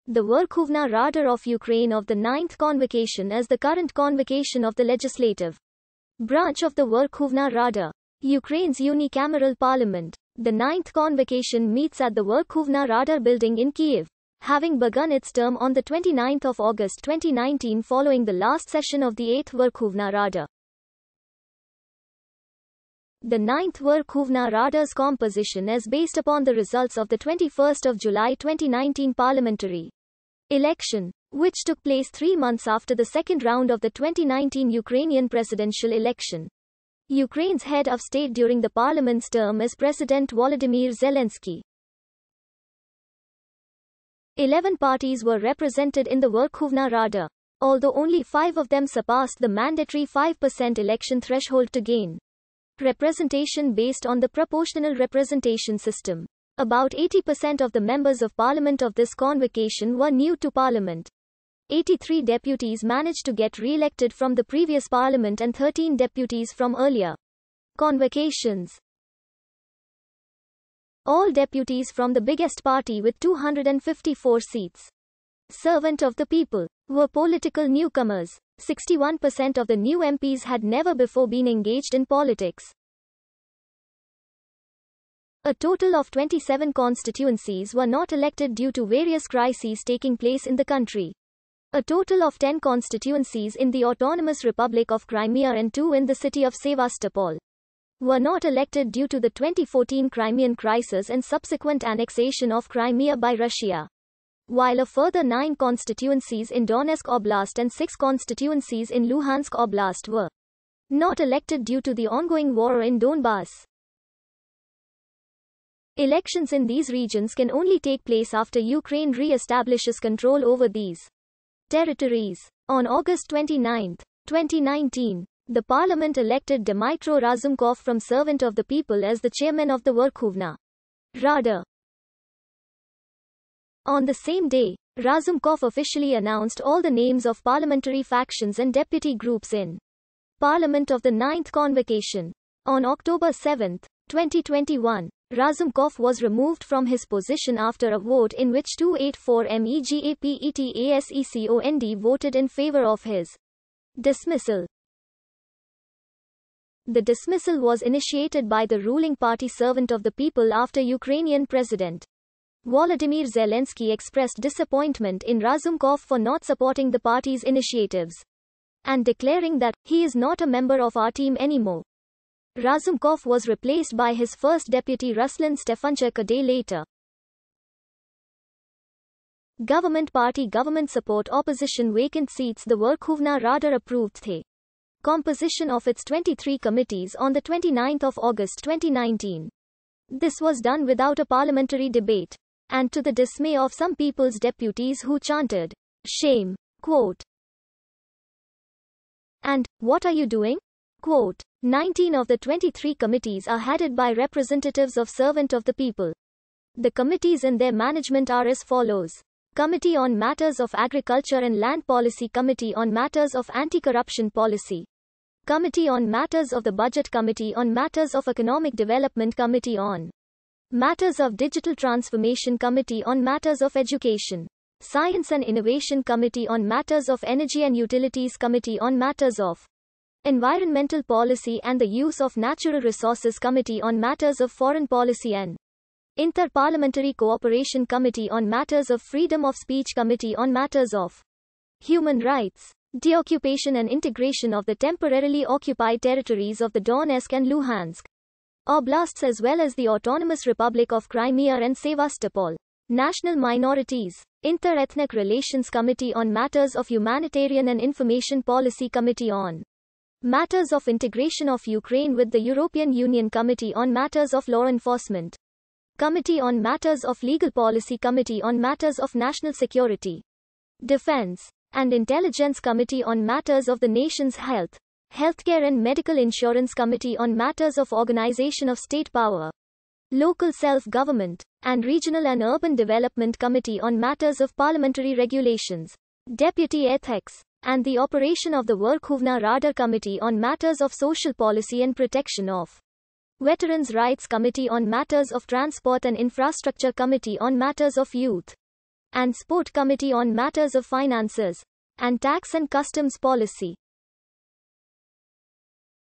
The Verkhovna Rada of Ukraine of the 9th Convocation is the current convocation of the legislative branch of the Verkhovna Rada, Ukraine's unicameral parliament. The 9th Convocation meets at the Verkhovna Rada building in Kyiv, having begun its term on the 29th of August 2019 following the last session of the 8th Verkhovna Rada. The 9th Verkhovna Rada's composition is based upon the results of the 21st of July 2019 parliamentary election, which took place 3 months after the second round of the 2019 Ukrainian presidential election. Ukraine's head of state during the parliament's term is President Volodymyr Zelensky. 11 parties were represented in the Verkhovna Rada, although only 5 of them surpassed the mandatory 5% election threshold to gain representation based on the proportional representation system. About 80% of the members of parliament of this convocation were new to parliament. 83 deputies managed to get re-elected from the previous parliament and 13 deputies from earlier convocations. All deputies from the biggest party with 254 seats, Servant of the People, were political newcomers. 61% of the new MPs had never before been engaged in politics. A total of 27 constituencies were not elected due to various crises taking place in the country. A total of 10 constituencies in the Autonomous Republic of Crimea and 2 in the city of Sevastopol were not elected due to the 2014 Crimean crisis and subsequent annexation of Crimea by Russia, while a further 9 constituencies in Donetsk Oblast and 6 constituencies in Luhansk Oblast were not elected due to the ongoing war in Donbass. Elections in these regions can only take place after Ukraine re-establishes control over these territories. On August 29, 2019, the parliament elected Dmytro Razumkov from Servant of the People as the chairman of the Verkhovna Rada. On the same day, Razumkov officially announced all the names of parliamentary factions and deputy groups in Parliament of the 9th Convocation. On October 7, 2021, Razumkov was removed from his position after a vote in which 284 MEGAPETASECOND voted in favor of his dismissal. The dismissal was initiated by the ruling party Servant of the People after Ukrainian President Volodymyr Zelensky expressed disappointment in Razumkov for not supporting the party's initiatives and declaring that he is not a member of our team anymore. Razumkov was replaced by his first deputy Ruslan Stefanchuk a day later. Government party government support opposition vacant seats. The Verkhovna Rada approved the composition of its 23 committees on the 29th of August 2019. This was done without a parliamentary debate, and to the dismay of some people's deputies who chanted, "Shame!" Quote. And, "What are you doing?" Quote. 19 of the 23 committees are headed by representatives of Servant of the People. The committees and their management are as follows: Committee on Matters of Agriculture and Land Policy, Committee on Matters of Anti-Corruption Policy, Committee on Matters of the Budget, Committee on Matters of Economic Development, Committee on Matters of Digital Transformation, Committee on Matters of Education, Science and Innovation, Committee on Matters of Energy and Utilities, Committee on Matters of Environmental Policy and the Use of Natural Resources, Committee on Matters of Foreign Policy and Inter-Parliamentary Cooperation, Committee on Matters of Freedom of Speech, Committee on Matters of Human Rights, Deoccupation and Integration of the Temporarily Occupied Territories of the Donetsk and Luhansk Oblasts as well as the Autonomous Republic of Crimea and Sevastopol, National Minorities, Inter-Ethnic Relations, Committee on Matters of Humanitarian and Information Policy, Committee on Matters of Integration of Ukraine with the European Union, Committee on Matters of Law Enforcement, Committee on Matters of Legal Policy, Committee on Matters of National Security, Defense, and Intelligence, Committee on Matters of the Nation's Health, Healthcare and Medical Insurance, Committee on Matters of Organization of State Power, Local Self-Government, and Regional and Urban Development, Committee on Matters of Parliamentary Regulations, Deputy Ethics, and the operation of the Verkhovna Rada, Committee on Matters of Social Policy and Protection of Veterans' Rights, Committee on Matters of Transport and Infrastructure, Committee on Matters of Youth and Sport Committee on Matters of Finances, and Tax and Customs Policy.